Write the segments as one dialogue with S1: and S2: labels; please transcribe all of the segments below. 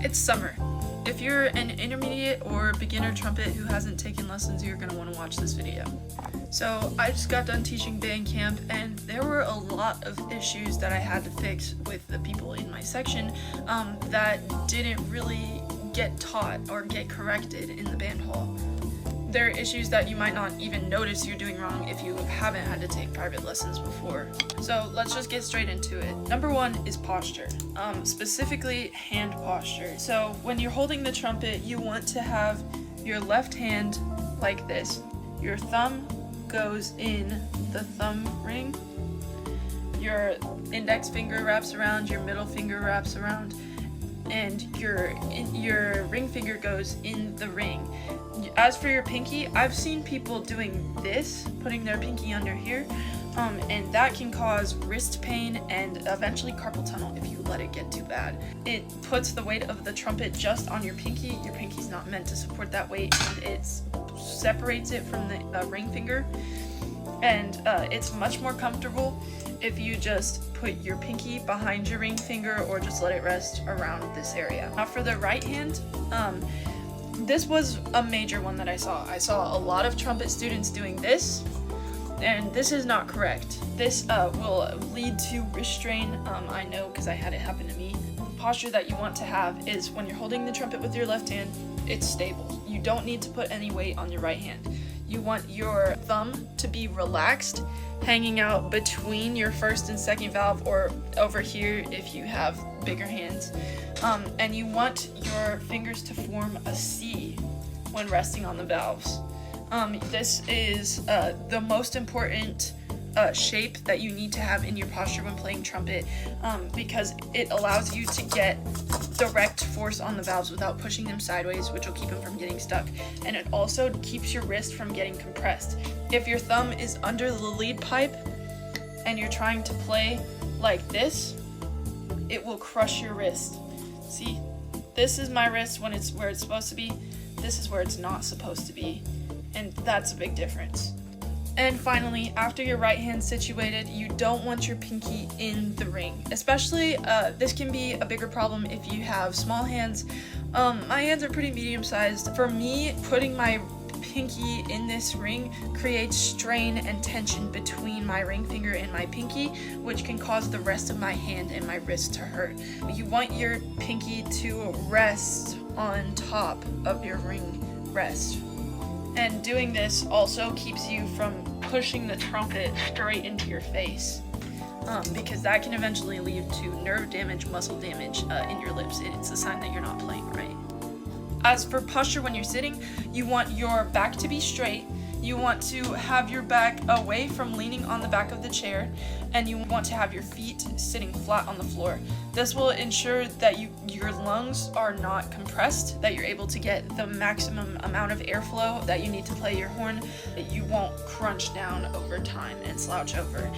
S1: It's summer. If you're an intermediate or beginner trumpet who hasn't taken lessons, you're going to want to watch this video. So I just got done teaching band camp, and there were a lot of issues that I had to fix with the people in my section that didn't really get taught or get corrected in the band hall. There are issues that you might not even notice you're doing wrong if you haven't had to take private lessons before. So let's just get straight into it. Number one is posture, specifically hand posture. So when you're holding the trumpet, you want to have your left hand like this. Your thumb goes in the thumb ring. Your index finger wraps around, your middle finger wraps around, and your ring finger goes in the ring. As for your pinky, I've seen people doing this, putting their pinky under here, and that can cause wrist pain and eventually carpal tunnel if you let it get too bad. It puts the weight of the trumpet just on your pinky. Your pinky's not meant to support that weight, and it separates it from the ring finger, and it's much more comfortable if you just put your pinky behind your ring finger or just let it rest around this area. Now for the right hand, this was a major one that I saw. I saw a lot of trumpet students doing this, and this is not correct. This will lead to wrist strain. I know because I had it happen to me. Posture that you want to have is when you're holding the trumpet with your left hand, it's stable. You don't need to put any weight on your right hand. You want your thumb to be relaxed, hanging out between your first and second valve, or over here if you have bigger hands. And you want your fingers to form a C when resting on the valves. This is the most important shape that you need to have in your posture when playing trumpet, because it allows you to get direct force on the valves without pushing them sideways, which will keep them from getting stuck, and it also keeps your wrist from getting compressed. If your thumb is under the lead pipe and you're trying to play like this, it will crush your wrist. See, this is my wrist when it's where it's supposed to be, this is where it's not supposed to be, and that's a big difference. And finally, after your right hand's situated, you don't want your pinky in the ring. Especially, this can be a bigger problem if you have small hands. My hands are pretty medium-sized. For me, putting my pinky in this ring creates strain and tension between my ring finger and my pinky, which can cause the rest of my hand and my wrist to hurt. You want your pinky to rest on top of your ring rest. And doing this also keeps you from pushing the trumpet straight into your face, because that can eventually lead to nerve damage, muscle damage in your lips. It's a sign that you're not playing right. As for posture when you're sitting, you want your back to be straight. You want to have your back away from leaning on the back of the chair, and you want to have your feet sitting flat on the floor. This will ensure that your lungs are not compressed, that you're able to get the maximum amount of airflow that you need to play your horn, that you won't crunch down over time and slouch over.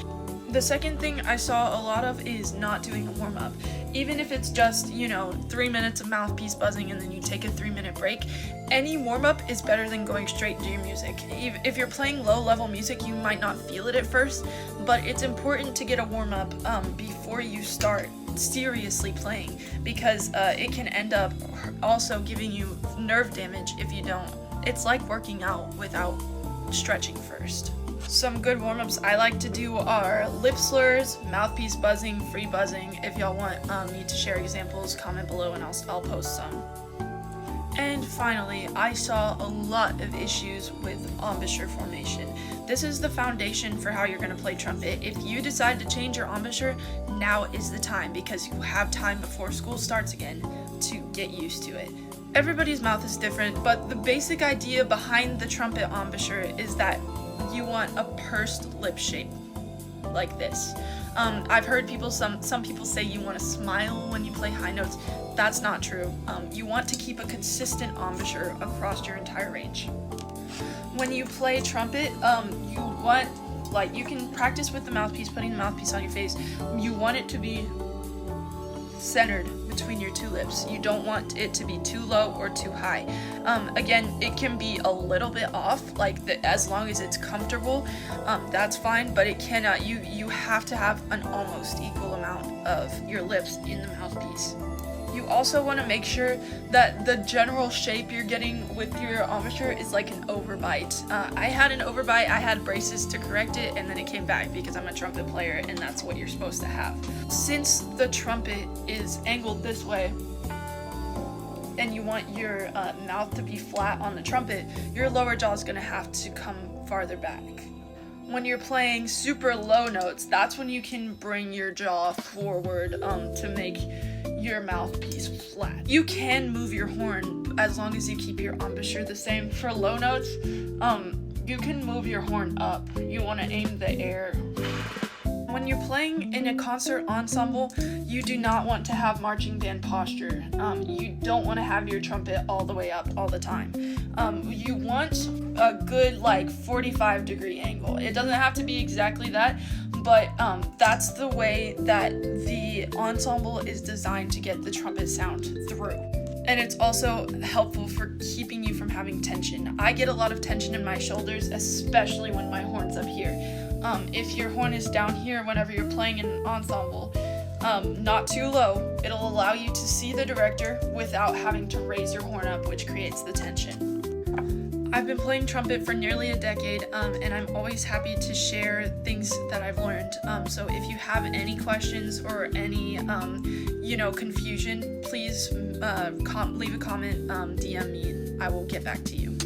S1: The second thing I saw a lot of is not doing a warm-up. Even if it's just, 3 minutes of mouthpiece buzzing and then you take a 3-minute break, any warm-up is better than going straight to your music. If you're playing low-level music, you might not feel it at first, but it's important to get a warm-up before you start seriously playing, because it can end up also giving you nerve damage if you don't. It's like working out without stretching first. Some good warm-ups I like to do are lip slurs, mouthpiece buzzing, free buzzing. If y'all want me to share examples, comment below and I'll post some. And finally, I saw a lot of issues with embouchure formation. This is the foundation for how you're going to play trumpet. If you decide to change your embouchure, now is the time, because you have time before school starts again to get used to it. Everybody's mouth is different, but the basic idea behind the trumpet embouchure is that you want a pursed lip shape like this. I've heard some people say you want to smile when you play high notes. That's not true. You want to keep a consistent embouchure across your entire range. When you play trumpet, you want, you can practice with the mouthpiece, putting the mouthpiece on your face. You want it to be centered between your two lips. You don't want it to be too low or too high. Again, it can be a little bit off, as long as it's comfortable, that's fine, but it cannot, you have to have an almost equal amount of your lips in the mouthpiece. You also want to make sure that the general shape you're getting with your embouchure is like an overbite. I had an overbite, I had braces to correct it, and then it came back because I'm a trumpet player and that's what you're supposed to have. Since the trumpet is angled this way, and you want your mouth to be flat on the trumpet, your lower jaw is going to have to come farther back. When you're playing super low notes, that's when you can bring your jaw forward to make your mouthpiece flat. You can move your horn as long as you keep your embouchure the same. For low notes, you can move your horn up. You want to aim the air. When you're playing in a concert ensemble, you do not want to have marching band posture. You don't want to have your trumpet all the way up all the time. You want a good 45-degree angle. It doesn't have to be exactly that, but that's the way that the ensemble is designed to get the trumpet sound through. And it's also helpful for keeping you from having tension. I get a lot of tension in my shoulders, especially when my horn's up here. If your horn is down here whenever you're playing in an ensemble, not too low, it'll allow you to see the director without having to raise your horn up, which creates the tension. I've been playing trumpet for nearly a decade, and I'm always happy to share things that I've learned. So if you have any questions or any, confusion, please leave a comment, DM me, and I will get back to you.